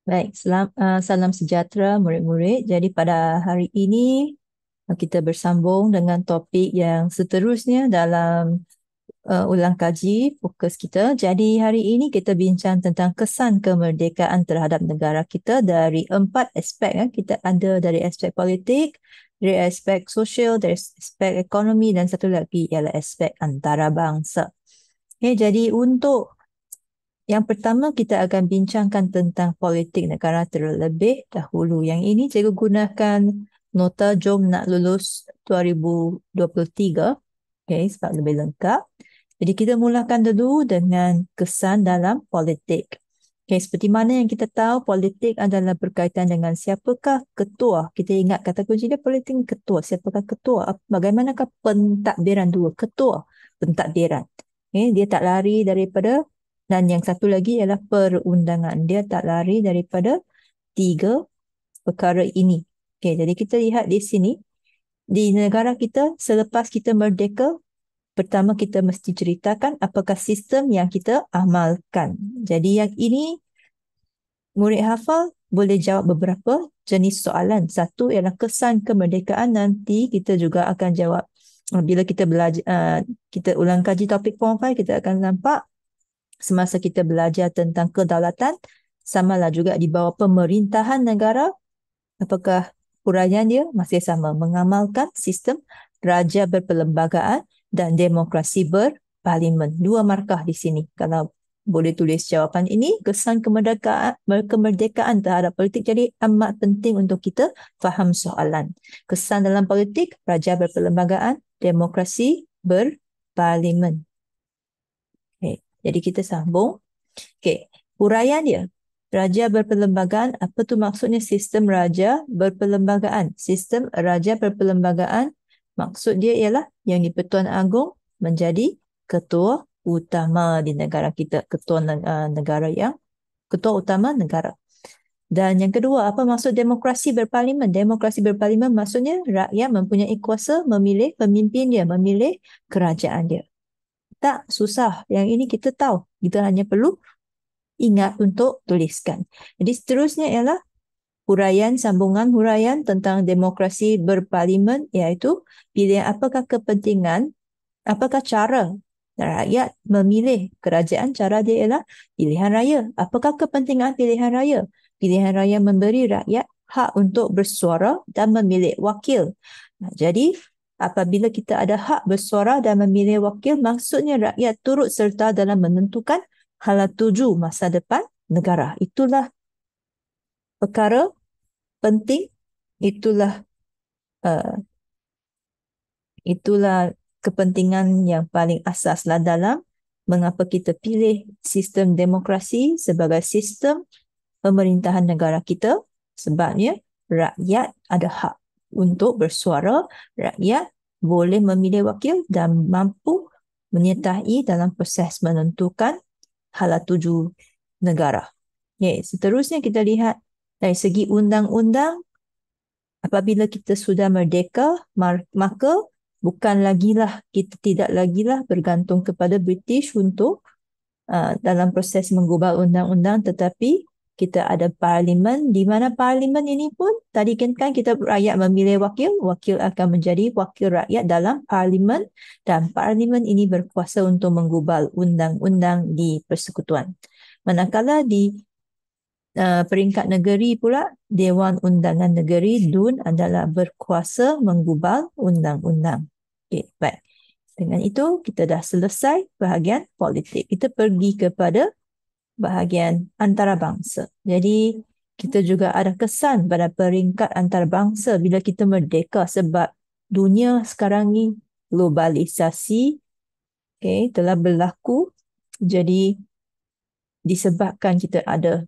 Baik, salam sejahtera murid-murid. Jadi pada hari ini kita bersambung dengan topik yang seterusnya dalam ulang kaji fokus kita. Jadi hari ini kita bincang tentang kesan kemerdekaan terhadap negara kita dari 4 aspek. Kita ada dari aspek politik, dari aspek sosial, dari aspek ekonomi dan satu lagi ialah aspek antarabangsa. Jadi untuk yang pertama, kita akan bincangkan tentang politik negara terlebih dahulu. Yang ini cikgu gunakan nota Jom Nak Lulus 2023, sebab lebih lengkap. Jadi kita mulakan dulu dengan kesan dalam politik. Seperti mana yang kita tahu, politik adalah berkaitan dengan siapakah ketua. Kita ingat kata kunci dia politik ketua. Siapakah ketua? Bagaimanakah pentadbiran dua? Ketua pentadbiran. Dia tak lari daripada, dan yang satu lagi ialah perundangan. Dia tak lari daripada 3 perkara ini. Jadi kita lihat di sini, di negara kita selepas kita merdeka, pertama kita mesti ceritakan apakah sistem yang kita amalkan. Jadi yang ini murid hafal boleh jawab beberapa jenis soalan. Satu ialah kesan kemerdekaan. Nanti kita juga akan jawab bila kita belajar, kita ulang kaji topik Form 5, kita akan nampak semasa kita belajar tentang kedaulatan, samalah juga di bawah pemerintahan negara, apakah huraian dia masih sama, mengamalkan sistem raja berperlembagaan dan demokrasi berparlimen. 2 markah di sini. Kalau boleh tulis jawapan ini, kesan kemerdekaan terhadap politik. Jadi amat penting untuk kita faham soalan. Kesan dalam politik, raja berperlembagaan, demokrasi berparlimen. Jadi kita sambung. Huraian dia. Raja berperlembagaan, apa tu maksudnya sistem raja berperlembagaan? Sistem raja berperlembagaan, maksud dia ialah Yang di-Pertuan Agong menjadi ketua utama di negara kita. Ketua utama negara. Dan yang kedua, apa maksud demokrasi berparlimen? Demokrasi berparlimen maksudnya rakyat mempunyai kuasa memilih pemimpin dia, memilih kerajaan dia. Tak susah. Yang ini kita tahu. Kita hanya perlu ingat untuk tuliskan. Jadi seterusnya ialah sambungan huraian tentang demokrasi berparlimen, iaitu pilihan apakah kepentingan, apakah cara rakyat memilih kerajaan. Cara dia ialah pilihan raya. Apakah kepentingan pilihan raya? Pilihan raya memberi rakyat hak untuk bersuara dan memilih wakil. Jadi apabila kita ada hak bersuara dan memilih wakil, maksudnya rakyat turut serta dalam menentukan hala tuju masa depan negara. Itulah perkara penting, itulah uh, itulah kepentingan yang paling asaslah dalam mengapa kita pilih sistem demokrasi sebagai sistem pemerintahan negara kita. Sebabnya rakyat ada hak untuk bersuara, rakyat boleh memilih wakil dan mampu menyertai dalam proses menentukan hala tuju negara. Seterusnya kita lihat dari segi undang-undang. Apabila kita sudah merdeka, maka kita tidak lagilah bergantung kepada British untuk dalam proses menggubal undang-undang, tetapi kita ada parlimen, di mana parlimen ini pun tadi kan kita rakyat memilih wakil, wakil akan menjadi wakil rakyat dalam parlimen, dan parlimen ini berkuasa untuk menggubal undang-undang di persekutuan. Manakala di peringkat negeri pula, Dewan Undangan Negeri DUN adalah berkuasa menggubal undang-undang. Baik. Dengan itu, kita dah selesai bahagian politik. Kita pergi kepada bahagian antarabangsa. Jadi, kita juga ada kesan pada peringkat antarabangsa bila kita merdeka, sebab dunia sekarang ni globalisasi telah berlaku. Jadi, disebabkan kita ada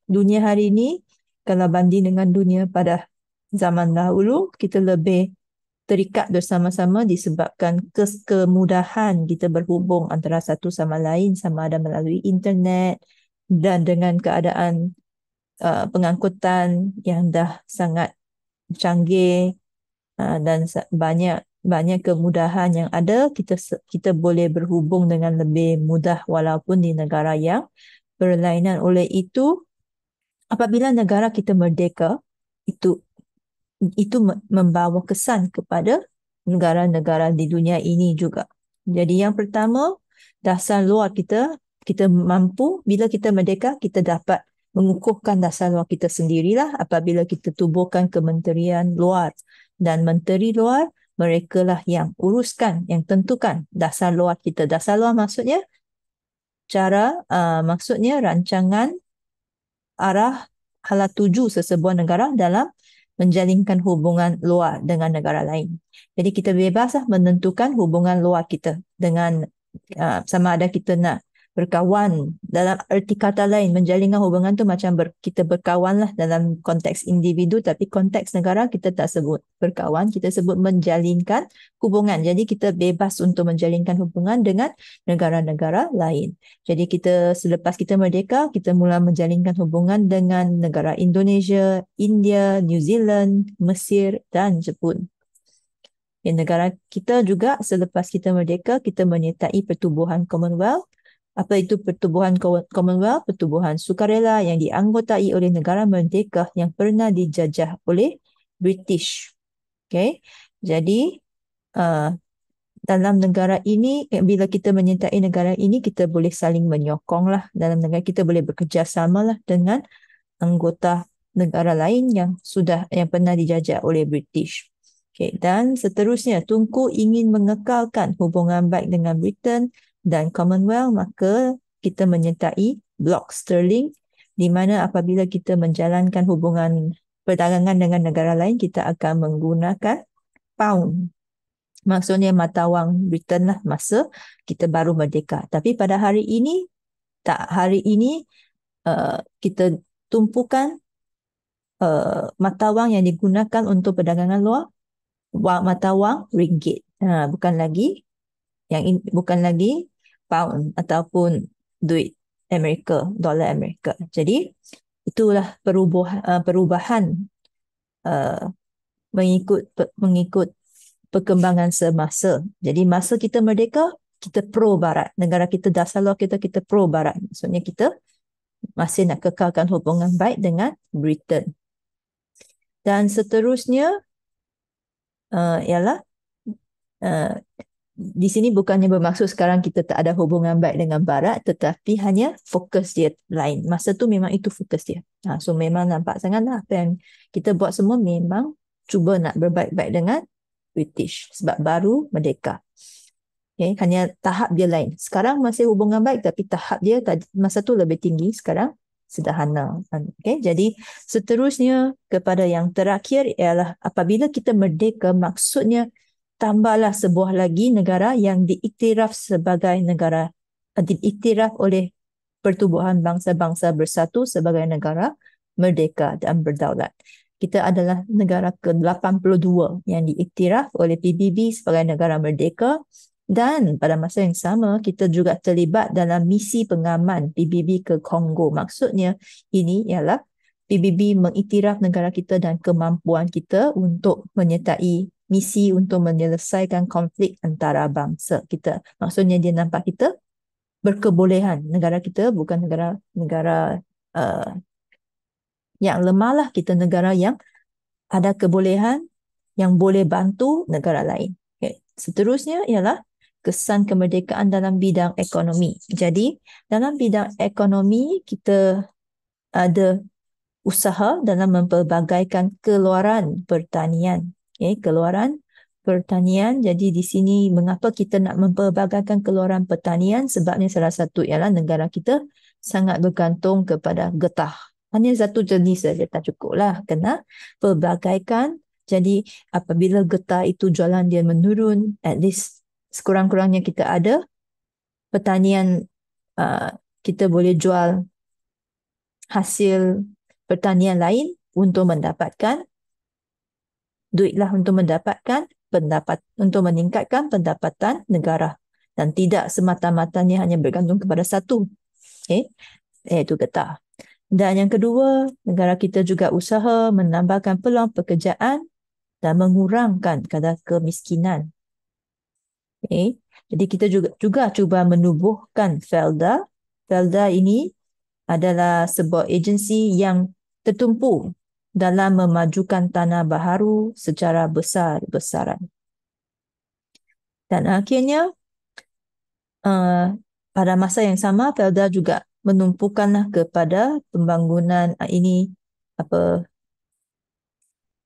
dunia hari ini, kalau banding dengan dunia pada zaman dahulu, kita lebih terikat bersama-sama disebabkan kemudahan kita berhubung antara satu sama lain, sama ada melalui internet dan dengan keadaan pengangkutan yang dah sangat canggih, dan banyak kemudahan yang ada, kita boleh berhubung dengan lebih mudah walaupun di negara yang berlainan. Oleh itu, apabila negara kita merdeka, itu membawa kesan kepada negara-negara di dunia ini juga. Jadi yang pertama, dasar luar kita mampu, bila kita merdeka, kita dapat mengukuhkan dasar luar kita sendirilah apabila kita tubuhkan Kementerian Luar. Dan Menteri Luar, mereka lah yang uruskan, yang tentukan dasar luar kita. Dasar luar maksudnya maksudnya rancangan arah hala tuju sesebuah negara dalam menjalinkan hubungan luar dengan negara lain. Jadi kita bebaslah menentukan hubungan luar kita dengan sama ada kita nak berkawan, dalam erti kata lain menjalinkan hubungan tu macam kita berkawan lah dalam konteks individu, tapi konteks negara kita tak sebut berkawan, kita sebut menjalinkan hubungan. Jadi kita bebas untuk menjalinkan hubungan dengan negara-negara lain. Jadi selepas kita merdeka, kita mula menjalinkan hubungan dengan negara Indonesia, India, New Zealand, Mesir dan Jepun. Negara kita juga selepas kita merdeka, kita menyertai pertubuhan Commonwealth. Apa itu pertubuhan Commonwealth? Pertubuhan sukarela yang dianggotai oleh negara merdeka yang pernah dijajah oleh British. Okay? Jadi, dalam negara ini, bila kita menyertai negara ini, kita boleh saling menyokong lah. Dalam negara kita boleh bekerjasama lah dengan anggota negara lain yang pernah dijajah oleh British. Okay. Dan seterusnya, Tunku ingin mengekalkan hubungan baik dengan Britain dan Commonwealth, maka kita menyertai blok sterling, di mana apabila kita menjalankan hubungan perdagangan dengan negara lain, kita akan menggunakan pound. Maksudnya mata wang Britain lah masa kita baru merdeka. Tapi pada hari ini, kita tumpukan mata wang yang digunakan untuk perdagangan luar, mata wang ringgit. Bukan lagi pound ataupun duit Amerika, dolar Amerika. Jadi itulah perubahan mengikut perkembangan semasa. Jadi masa kita merdeka, kita pro barat. Negara kita, dasar luar kita pro barat. Maksudnya kita masih nak kekalkan hubungan baik dengan Britain. Dan seterusnya ialah di sini bukannya bermaksud sekarang kita tak ada hubungan baik dengan barat, tetapi hanya fokus dia lain. Masa tu memang itu fokus dia. So memang nampak sangatlah apa yang kita buat semua memang cuba nak berbaik-baik dengan British sebab baru merdeka. Okay, hanya tahap dia lain. Sekarang masih hubungan baik tapi tahap dia masa tu lebih tinggi, sekarang sederhana. Okay, jadi seterusnya kepada yang terakhir ialah apabila kita merdeka, maksudnya tambahlah sebuah lagi negara yang diiktiraf sebagai negara, diiktiraf oleh Pertubuhan Bangsa-Bangsa Bersatu sebagai negara merdeka dan berdaulat. Kita adalah negara ke-82 yang diiktiraf oleh PBB sebagai negara merdeka, dan pada masa yang sama kita juga terlibat dalam misi pengaman PBB ke Kongo. Maksudnya ini ialah PBB mengiktiraf negara kita dan kemampuan kita untuk menyertai misi untuk menyelesaikan konflik antara bangsa kita. Maksudnya dia nampak kita berkebolehan. Negara kita bukan negara yang lemah lah. Kita negara yang ada kebolehan, yang boleh bantu negara lain. Okay. Seterusnya ialah kesan kemerdekaan dalam bidang ekonomi. Jadi dalam bidang ekonomi kita ada usaha dalam mempelbagaikan keluaran pertanian. Okay, keluaran pertanian. Jadi di sini mengapa kita nak mempelbagaikan keluaran pertanian? Sebabnya salah satu ialah negara kita sangat bergantung kepada getah. Hanya satu jenis saja tak cukup lah. Kena pelbagaikan. Jadi apabila getah itu jualan dia menurun, at least sekurang-kurangnya kita ada pertanian, kita boleh jual hasil pertanian lain untuk mendapatkan duit lah, untuk meningkatkan pendapatan negara dan tidak semata-matanya hanya bergantung kepada satu, iaitu getah. Dan yang kedua, negara kita juga usaha menambahkan peluang pekerjaan dan mengurangkan kadar kemiskinan. Jadi kita juga cuba menubuhkan Felda. Felda ini adalah sebuah agensi yang tertumpu dalam memajukan tanah baharu secara besar-besaran. Dan akhirnya pada masa yang sama Felda juga menumpukanlah kepada pembangunan apa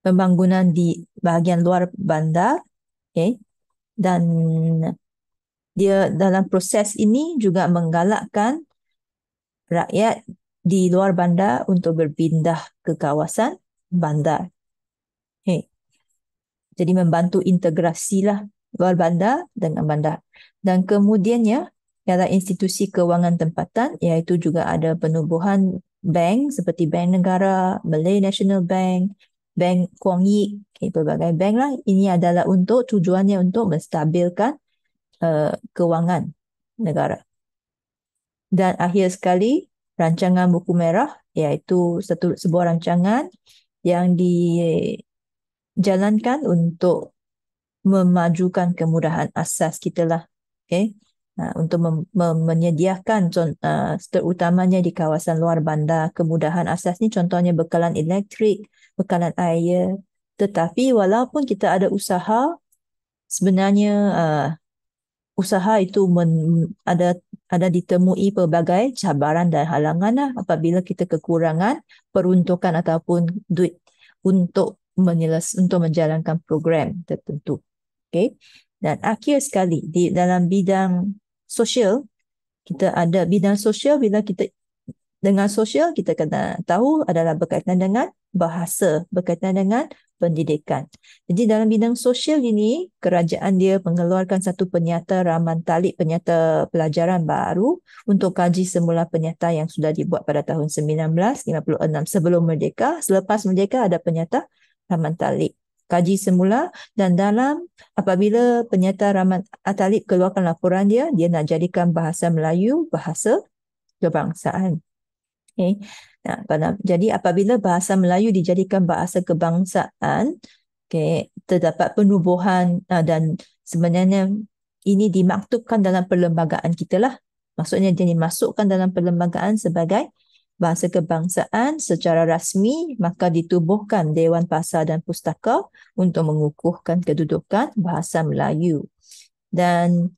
pembangunan di bahagian luar bandar, okay? Dan dia dalam proses ini juga menggalakkan rakyat di luar bandar untuk berpindah ke kawasan bandar. Okay. Jadi membantu integrasilah luar bandar dengan bandar. Dan kemudiannya ialah institusi kewangan tempatan, iaitu juga ada penubuhan bank seperti Bank Negara, Malay National Bank, Bank Kuang Yi, okay, pelbagai bank lah. Ini adalah tujuannya untuk menstabilkan kewangan negara. Dan akhir sekali, rancangan buku merah, iaitu sebuah rancangan yang dijalankan untuk memajukan kemudahan asas kita lah. Okay? Untuk menyediakan terutamanya di kawasan luar bandar, kemudahan asas ni contohnya bekalan elektrik, bekalan air. Tetapi walaupun kita ada usaha, sebenarnya usaha itu ada ditemui pelbagai cabaran dan halangan lah apabila kita kekurangan peruntukan ataupun duit untuk menjalankan program tertentu. Okay? Dan akhir sekali dalam bidang sosial, kita ada bidang sosial. Bila kita dengan sosial, kita kena tahu adalah berkaitan dengan bahasa, berkaitan dengan pendidikan. Jadi dalam bidang sosial ini, kerajaan dia mengeluarkan satu penyata raman talik, penyata pelajaran baru untuk kaji semula penyata yang sudah dibuat pada tahun 1956 sebelum merdeka. Selepas merdeka ada penyata raman talik kaji semula, dan apabila penyata raman talik keluarkan laporan dia nak jadikan bahasa Melayu bahasa kebangsaan. Okay. Jadi apabila bahasa Melayu dijadikan bahasa kebangsaan, okay, terdapat penubuhan dan sebenarnya ini dimaktubkan dalam perlembagaan kita lah. Maksudnya dia dimasukkan dalam perlembagaan sebagai bahasa kebangsaan secara rasmi, maka ditubuhkan Dewan Pasar dan Pustaka untuk mengukuhkan kedudukan bahasa Melayu. Dan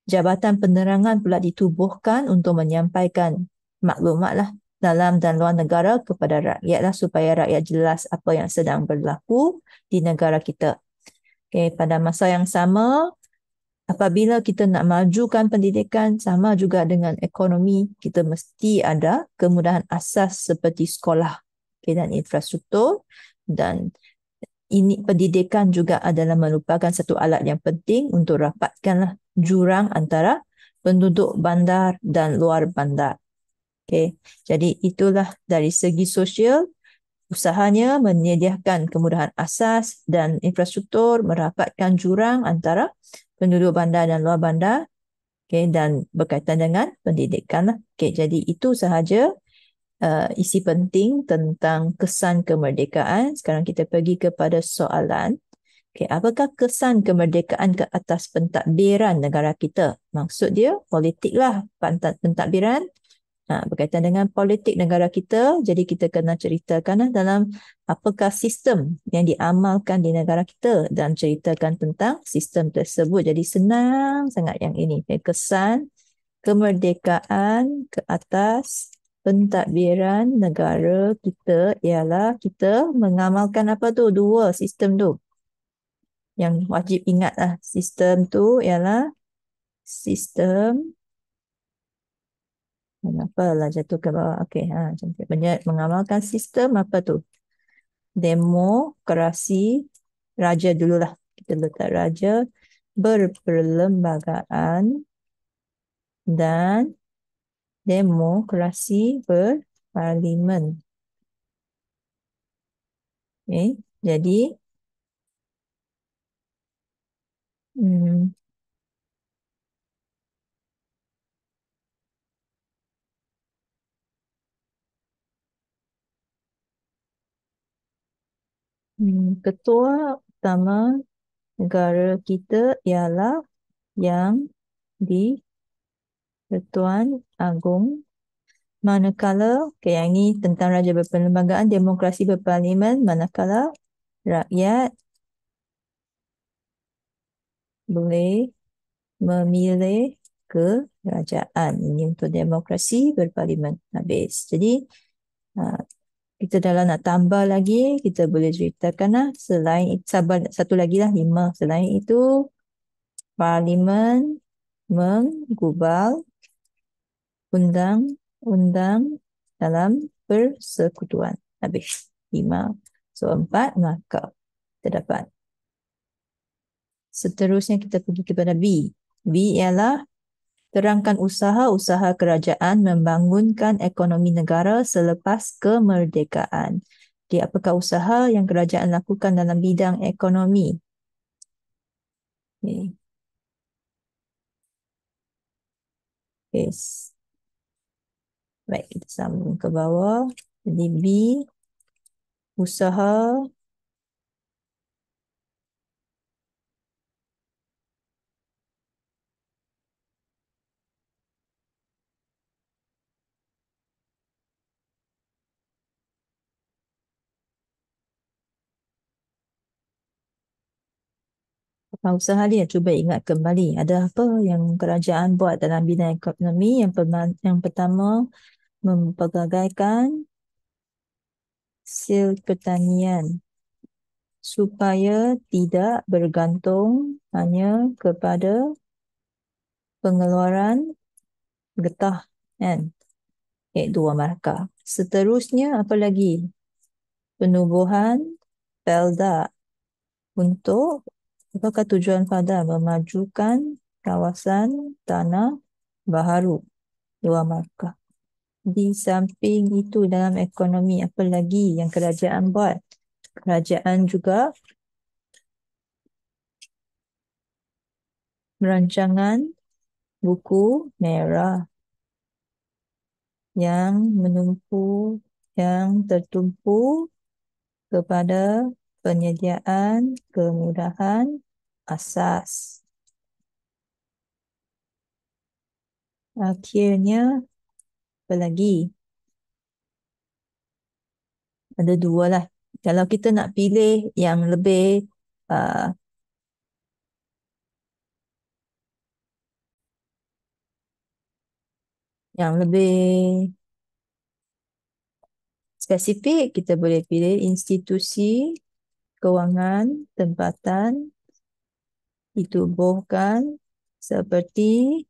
Jabatan Penerangan pula ditubuhkan untuk menyampaikan maklumat lah dalam dan luar negara kepada rakyat lah, supaya rakyat jelas apa yang sedang berlaku di negara kita. Okay, pada masa yang sama, apabila kita nak majukan pendidikan sama juga dengan ekonomi, kita mesti ada kemudahan asas seperti sekolah, okay, dan infrastruktur. Dan ini pendidikan juga adalah merupakan satu alat yang penting untuk rapatkanlah jurang antara penduduk bandar dan luar bandar. Okay. Jadi itulah dari segi sosial, usahanya menyediakan kemudahan asas dan infrastruktur, merapatkan jurang antara penduduk bandar dan luar bandar, okay, dan berkaitan dengan pendidikan lah. Okay, jadi itu sahaja isi penting tentang kesan kemerdekaan. Sekarang kita pergi kepada soalan. Okay, apakah kesan kemerdekaan ke atas pentadbiran negara kita? Maksud dia politik lah, pentadbiran. Berkaitan dengan politik negara kita, jadi kita kena ceritakan dalam apakah sistem yang diamalkan di negara kita dan ceritakan tentang sistem tersebut. Jadi senang sangat yang ini. Kesan kemerdekaan ke atas pentadbiran negara kita ialah kita mengamalkan apa tu? Dua sistem tu. Yang wajib ingatlah, sistem tu ialah sistem. Kenapa lah jatuh ke bawah? Okey, cantik. Mengamalkan sistem apa tu? Demokrasi raja dululah. Kita letak raja, berperlembagaan dan demokrasi berparlimen. Okay. Jadi hmm, ketua utama negara kita ialah yang di Pertuan Agong Manakala, okay, yang ini tentang raja berperlembagaan, demokrasi berparlimen, manakala rakyat boleh memilih kerajaan. Ini untuk demokrasi berparlimen. Habis. Jadi, kita dalam nak tambah lagi, kita boleh ceritakan lah. Selain itu, satu lagi lah, 5. Selain itu, parlimen menggubal undang-undang dalam persekutuan. Habis. 5. So, 4 maka terdapat. Seterusnya kita pergi kepada B. B ialah terangkan usaha-usaha kerajaan membangunkan ekonomi negara selepas kemerdekaan. Jadi, apakah usaha yang kerajaan lakukan dalam bidang ekonomi? Okay. Yes. Baik, kita sambung ke bawah. Jadi B, usaha usaha dia, cuba ingat kembali. Ada apa yang kerajaan buat dalam bidang ekonomi? Yang pertama, mempelbagaikan sil pertanian supaya tidak bergantung hanya kepada pengeluaran getah, kan? Okay, 2 markah. Seterusnya, apa lagi? Penubuhan pelda untuk apakah tujuan pada memajukan kawasan tanah baharu, 2 markah. Di samping itu dalam ekonomi apa lagi yang kerajaan buat? Kerajaan juga merancangan buku merah yang tertumpu kepada penyediaan kemudahan asas. Akhirnya, apa lagi? Ada 2 lah. Kalau kita nak pilih uh, yang lebih spesifik, kita boleh pilih institusi kewangan tempatan ditubuhkan seperti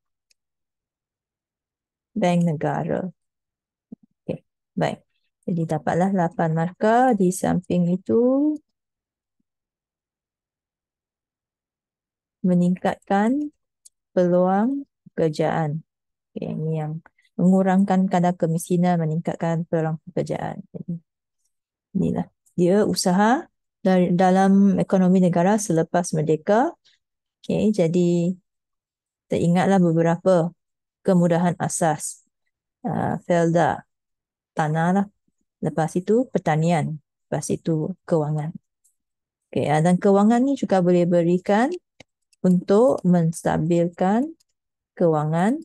Bank Negara. Okay, baik. Jadi dapatlah 8 markah. Di samping itu, meningkatkan peluang pekerjaan. Okay, ini yang mengurangkan kadar kemiskinan, meningkatkan peluang pekerjaan. Jadi, inilah dia usaha dalam ekonomi negara selepas merdeka. Okay, jadi teringatlah beberapa kemudahan asas. Felda, tanah lah. Lepas itu pertanian. Lepas itu kewangan. Okay, dan kewangan ni juga boleh berikan untuk menstabilkan kewangan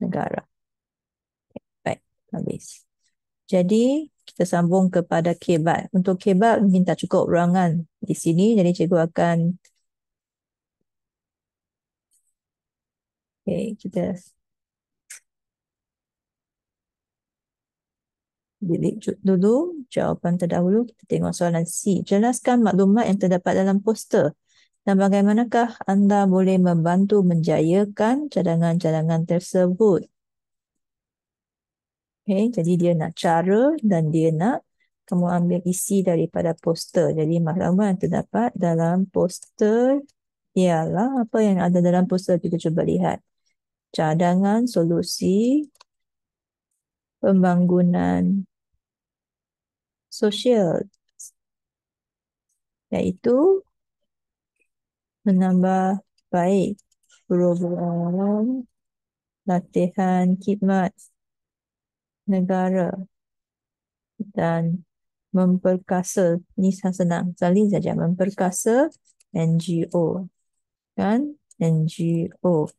negara. Baik, habis. Jadi, kita sambung kepada kebat. Untuk kebat, mungkin tak cukup ruangan di sini. Jadi, cikgu akan kita delete dulu jawapan terdahulu. Kita tengok soalan C. Jelaskan maklumat yang terdapat dalam poster. Dan bagaimanakah anda boleh membantu menjayakan cadangan-cadangan tersebut? Okay, jadi dia nak cara dan dia nak kamu ambil isi daripada poster. Jadi maklumat yang terdapat dalam poster ialah apa yang ada dalam poster, kita cuba lihat. Cadangan solusi pembangunan sosial, iaitu menambah baik program latihan khidmat negara dan memperkasa, ni senang sekali saja, memperkasa NGO, kan? NGO.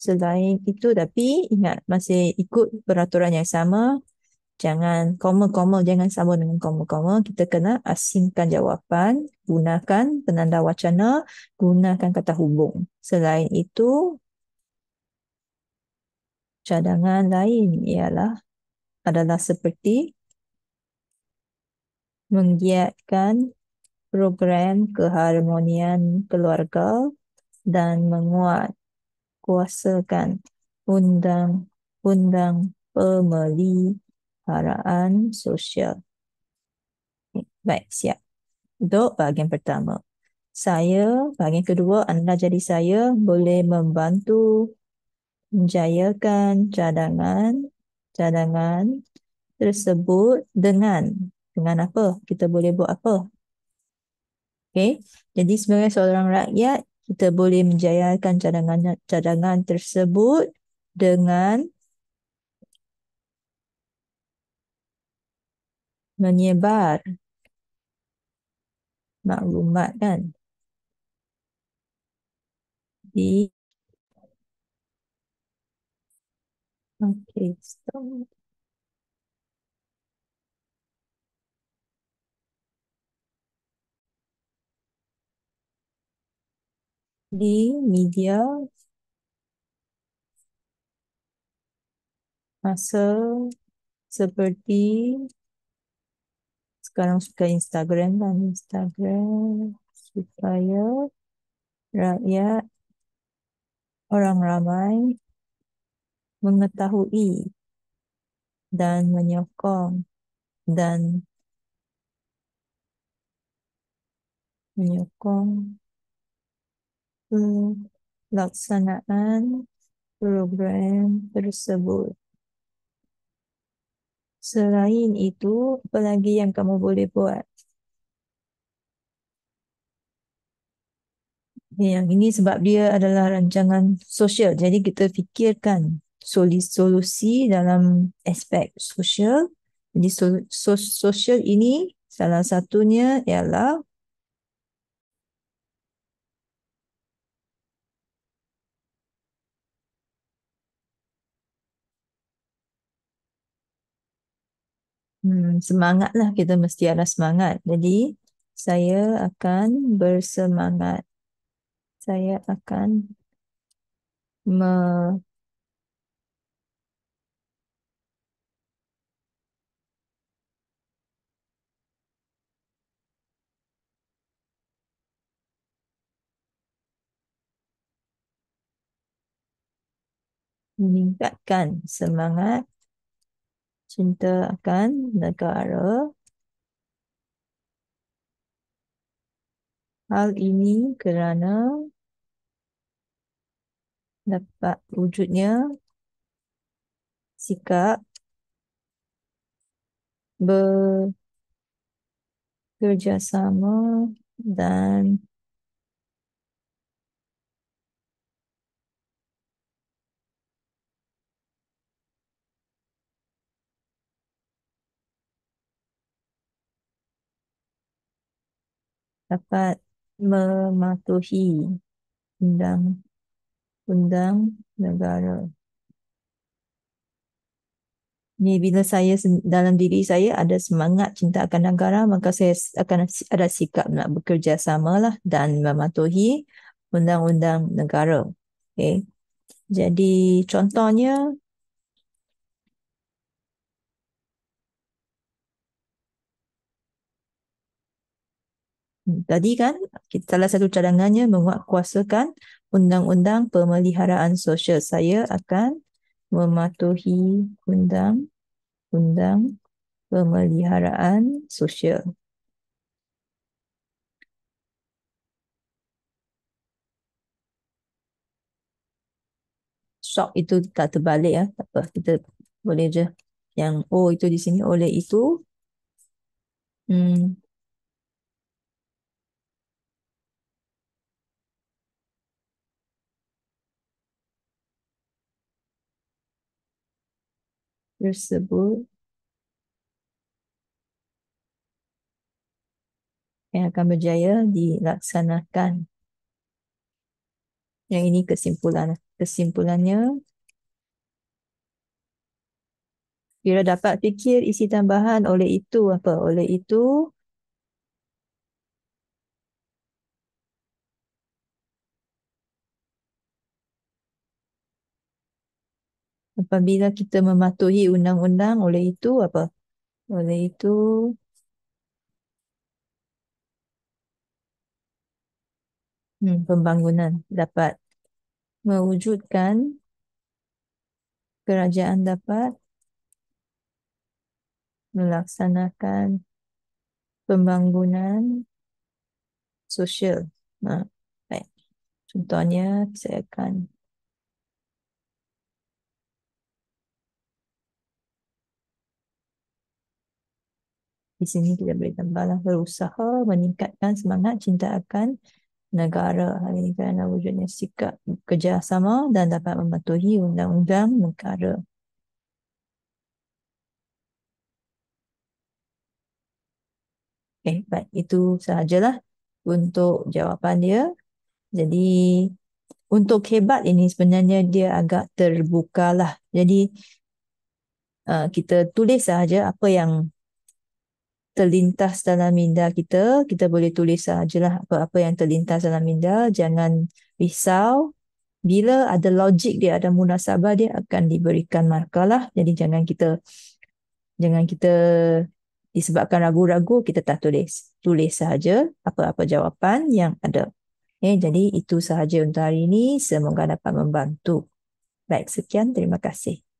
Selain itu, tapi ingat masih ikut peraturan yang sama. Jangan koma-koma, jangan sama dengan koma-koma. Kita kena asingkan jawapan, gunakan penanda wacana, gunakan kata hubung. Selain itu, cadangan lain ialah adalah seperti menggiatkan program keharmonian keluarga dan menguatkuasakan undang-undang pemeliharaan sosial. Baik, siap. Untuk bahagian pertama. Bahagian kedua, anda jadi saya boleh membantu menjayakan cadangan tersebut dengan apa? Kita boleh buat apa? Okey. Jadi sebagai seorang rakyat, kita boleh menjayakan cadangan tersebut dengan menyebar maklumat kan di okey, stop. Di media masa seperti sekarang suka Instagram dan Instagram supaya rakyat orang ramai mengetahui dan dan menyokong pelaksanaan program tersebut. Selain itu, apa lagi yang kamu boleh buat? Yang ini sebab dia adalah rancangan sosial. Jadi kita fikirkan solusi dalam aspek sosial. Jadi sosial ini salah satunya ialah semangatlah, kita mesti ada semangat. Jadi saya akan bersemangat. Saya akan meningkatkan semangat cinta akan negara. Hal ini kerana dapat wujudnya sikap bekerjasama dan dapat mematuhi undang-undang negara. Ni bila dalam diri saya ada semangat cinta akan negara, maka saya akan ada sikap nak bekerjasama lah dan mematuhi undang-undang negara. Okay. Jadi contohnya, tadi kan salah satu cadangannya menguatkuasakan undang-undang pemeliharaan sosial. Saya akan mematuhi undang-undang pemeliharaan sosial. Sok itu tak terbalik ya, tak apa, kita boleh je yang oh itu di sini oleh itu hmm, tersebut yang akan berjaya dilaksanakan. Yang ini kesimpulan kesimpulannya, Kira dapat fikir isi tambahan oleh itu apa? Oleh itu, apabila kita mematuhi undang-undang, oleh itu apa? Oleh itu, pembangunan dapat mewujudkan, kerajaan dapat melaksanakan pembangunan sosial. Nah, baik. Contohnya, saya akan di sini kita boleh tambahlah berusaha meningkatkan semangat cinta akan negara. Hal ini kerana wujudnya sikap kerjasama dan dapat mematuhi undang-undang negara. Baik. Itu sahajalah untuk jawapan dia. Jadi, untuk hebat ini sebenarnya dia agak terbuka lah. Jadi, kita tulis sahaja apa yang terlintas dalam minda kita. Kita boleh tulis sahajalah apa-apa yang terlintas dalam minda. Jangan risau. Bila ada logik dia, ada munasabah dia akan diberikan markah lah. Jadi jangan kita disebabkan ragu-ragu kita tak tulis. Tulis sahaja apa-apa jawapan yang ada. Jadi itu sahaja untuk hari ini. Semoga dapat membantu. Baik, sekian. Terima kasih.